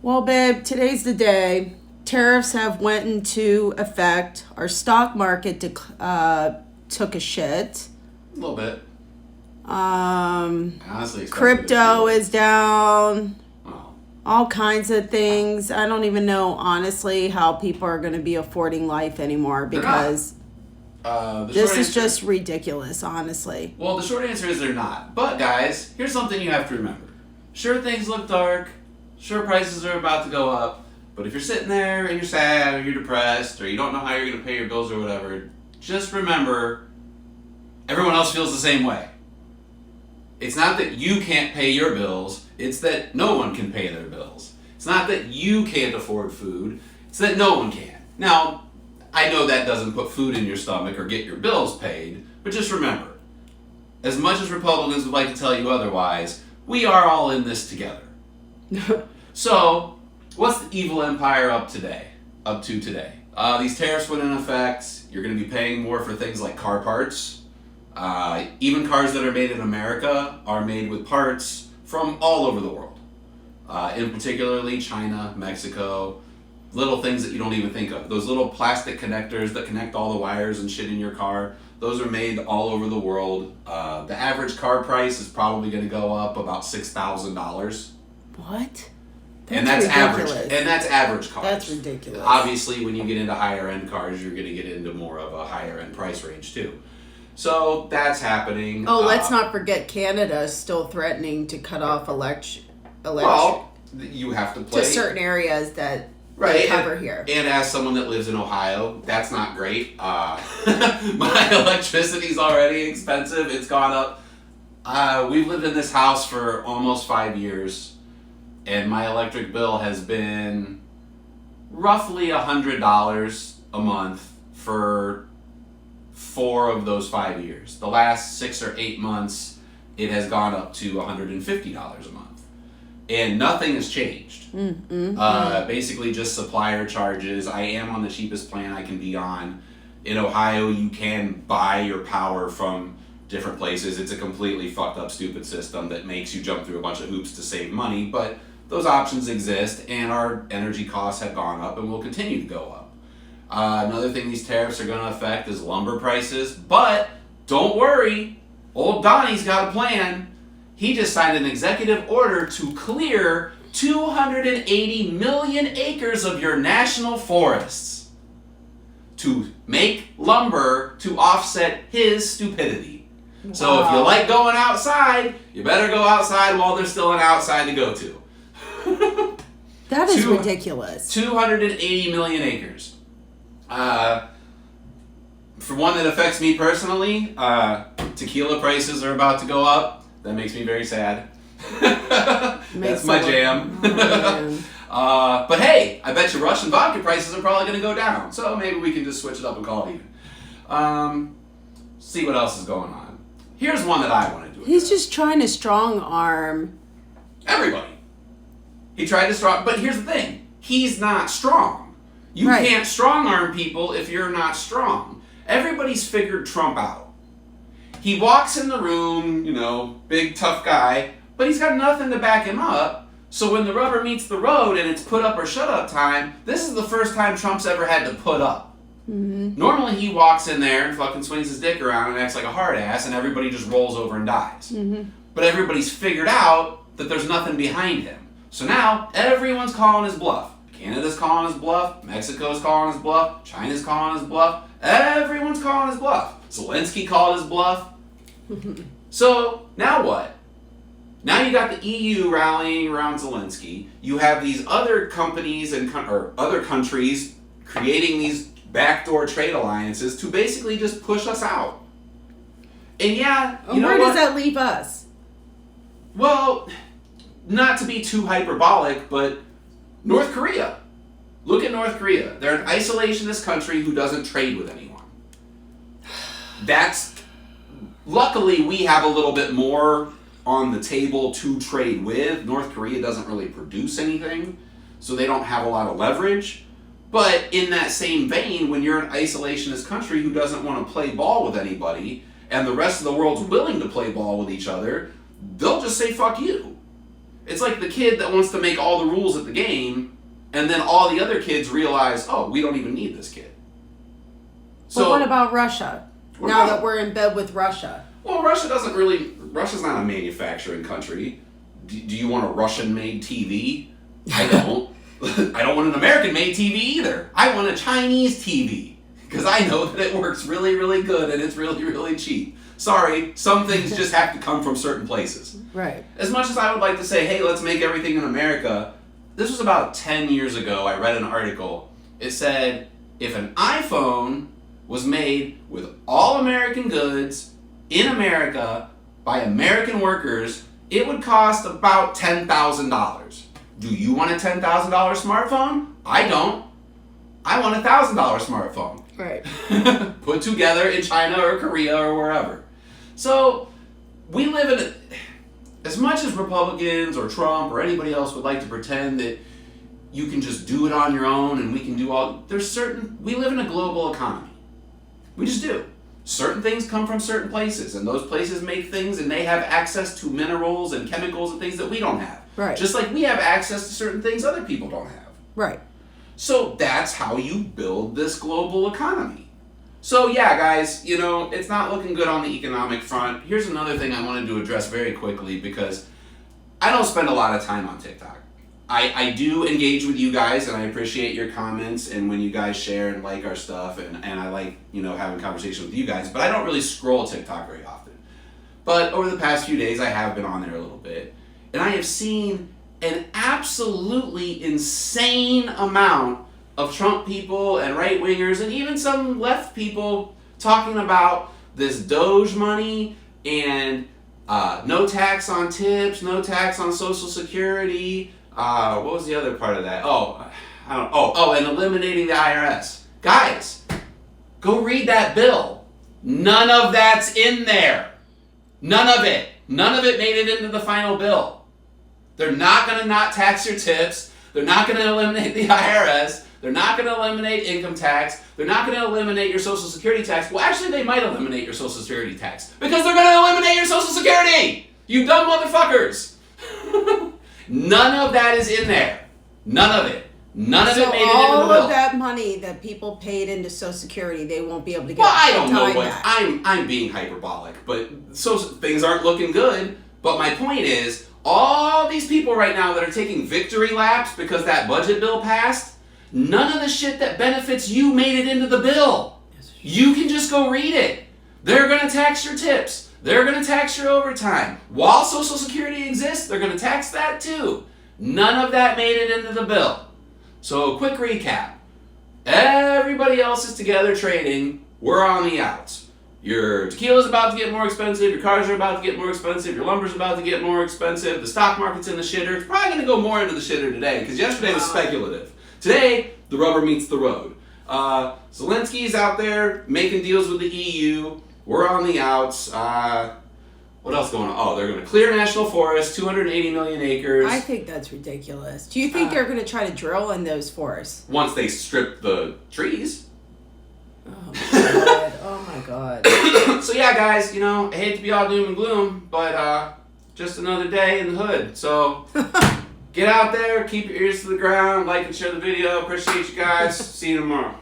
Well, babe, today's the day. Tariffs have went into effect. Our stock market took a shit. A little bit. Um, I honestly expected it Crypto to. is down. Well, All kinds of things. I don't even know, honestly, how people are going to be affording life anymore they're because not. The this short is answer- just ridiculous, honestly. Well, the short answer is they're not. But guys, here's something you have to remember. Sure, things look dark. Sure, prices are about to go up. But if you're sitting there and you're sad or you're depressed or you don't know how you're going to pay your bills or whatever, just remember everyone else feels the same way. It's not that you can't pay your bills, it's that no one can pay their bills. It's not that you can't afford food, it's that no one can. Now, I know that doesn't put food in your stomach or get your bills paid, but just remember, as much as Republicans would like to tell you otherwise, we are all in this together. So, what's the evil empire up to today? These tariffs went in effect. You're going to be paying more for things like car parts. Even cars that are made in America are made with parts from all over the world. In particularly China, Mexico, little things that you don't even think of. Those little plastic connectors that connect all the wires and shit in your car, those are made all over the world. The average car price is probably going to go up about $6,000. What? And that's ridiculous. average. And that's average cars. That's ridiculous. Obviously, when you get into higher end cars, you're going to get into more of a higher end price range too. So that's happening. Oh, let's not forget Canada is still threatening to cut off electric Well, you have to play to certain areas that right they cover here. And as someone that lives in Ohio, that's not great. My electricity's already expensive. It's gone up. We've lived in this house for almost 5 years, and my electric bill has been roughly $100 a month for 4 of those 5 years. The last 6 or 8 months, it has gone up to $150 a month. And nothing has changed. Basically just supplier charges. I am on the cheapest plan I can be on. In Ohio, you can buy your power from different places. It's a completely fucked up, stupid system that makes you jump through a bunch of hoops to save money, but those options exist, and our energy costs have gone up and will continue to go up. Another thing these tariffs are going to affect is lumber prices, but don't worry, old Donnie's got a plan. He just signed an executive order to clear 280 million acres of your national forests to make lumber to offset his stupidity. Wow. So if you like going outside, you better go outside while there's still an outside to go to. That is ridiculous. 280 million acres. For one that affects me personally, tequila prices are about to go up. That makes me very sad. That's my jam. Oh, but hey, I bet you Russian vodka prices are probably going to go down. So maybe we can just switch it up and call it even. See what else is going on. Here's one that I want to do. He's just trying to strong arm everybody. He tried to strong, but here's the thing. He's not strong. You can't strong arm people if you're not strong. Everybody's figured Trump out. He walks in the room, big tough guy, but he's got nothing to back him up. So when the rubber meets the road and it's put up or shut up time, this is the first time Trump's ever had to put up. Mm-hmm. Normally he walks in there and fucking swings his dick around and acts like a hard ass and everybody just rolls over and dies. Mm-hmm. But everybody's figured out that there's nothing behind him. So now everyone's calling his bluff. Canada's calling his bluff. Mexico's calling his bluff. China's calling his bluff. Everyone's calling his bluff. Zelensky called his bluff. So now what? Now you got the EU rallying around Zelensky. You have these other companies or other countries creating these backdoor trade alliances to basically just push us out. And yeah, where does that leave us? Well, not to be too hyperbolic, but North Korea. Look at North Korea. They're an isolationist country who doesn't trade with anyone. Luckily, we have a little bit more on the table to trade with. North Korea doesn't really produce anything, so they don't have a lot of leverage. But in that same vein, when you're an isolationist country who doesn't want to play ball with anybody, and the rest of the world's willing to play ball with each other, they'll just say, fuck you. It's like the kid that wants to make all the rules at the game, and then all the other kids realize, oh, we don't even need this kid. So what about Russia? Now that we're in bed with Russia. Well, Russia's not a manufacturing country. Do you want a Russian-made TV? I don't. I don't want an American-made TV either. I want a Chinese TV. Because I know that it works really, really good and it's really, really cheap. Sorry, some things just have to come from certain places. Right. As much as I would like to say, hey, let's make everything in America, this was about 10 years ago. I read an article. It said, if an iPhone was made with all American goods in America by American workers, it would cost about $10,000. Do you want a $10,000 smartphone? I don't. I want a $1,000 smartphone. Right. Put together in China or Korea or wherever. So we live in as much as Republicans or Trump or anybody else would like to pretend that you can just do it on your own and we can do all, we live in a global economy. We just do. Certain things come from certain places, and those places make things, and they have access to minerals and chemicals and things that we don't have. Right. Just like we have access to certain things other people don't have. Right. So that's how you build this global economy. So yeah, guys, it's not looking good on the economic front. Here's another thing I wanted to address very quickly, because I don't spend a lot of time on TikTok. I do engage with you guys, and I appreciate your comments and when you guys share and like our stuff, and I like, having conversations with you guys, but I don't really scroll TikTok very often. But over the past few days, I have been on there a little bit, and I have seen an absolutely insane amount of Trump people and right-wingers and even some left people talking about this Doge money and no tax on tips, no tax on Social Security. What was the other part of that? And eliminating the IRS. Guys, go read that bill. None of that's in there. None of it. None of it made it into the final bill. They're not going to not tax your tips. They're not going to eliminate the IRS. They're not going to eliminate income tax. They're not going to eliminate your Social Security tax. Well, actually, they might eliminate your Social Security tax because they're going to eliminate your Social Security. You dumb motherfuckers. None of that is in there. None of it. None of it made it into the bill. So all of that money that people paid into Social Security, they won't be able to get. Well, I don't know what back. I'm being hyperbolic, but so things aren't looking good. But my point is, all these people right now that are taking victory laps because that budget bill passed, none of the shit that benefits you made it into the bill. You can just go read it. They're going to tax your tips. They're going to tax your overtime. While Social Security exists, they're going to tax that too. None of that made it into the bill. So, quick recap. Everybody else is together trading. We're on the outs. Your tequila's about to get more expensive. Your cars are about to get more expensive. Your lumber's about to get more expensive. The stock market's in the shitter. It's probably going to go more into the shitter today because yesterday was speculative. Today, the rubber meets the road. Zelensky's out there making deals with the EU. We're on the outs. What else going on? Oh, they're going to clear national forests, 280 million acres. I think that's ridiculous. Do you think they're going to try to drill in those forests? Once they strip the trees. Oh my god. Oh my god. So yeah, guys, I hate to be all doom and gloom, but just another day in the hood. So get out there, keep your ears to the ground, like and share the video. Appreciate you guys. See you tomorrow.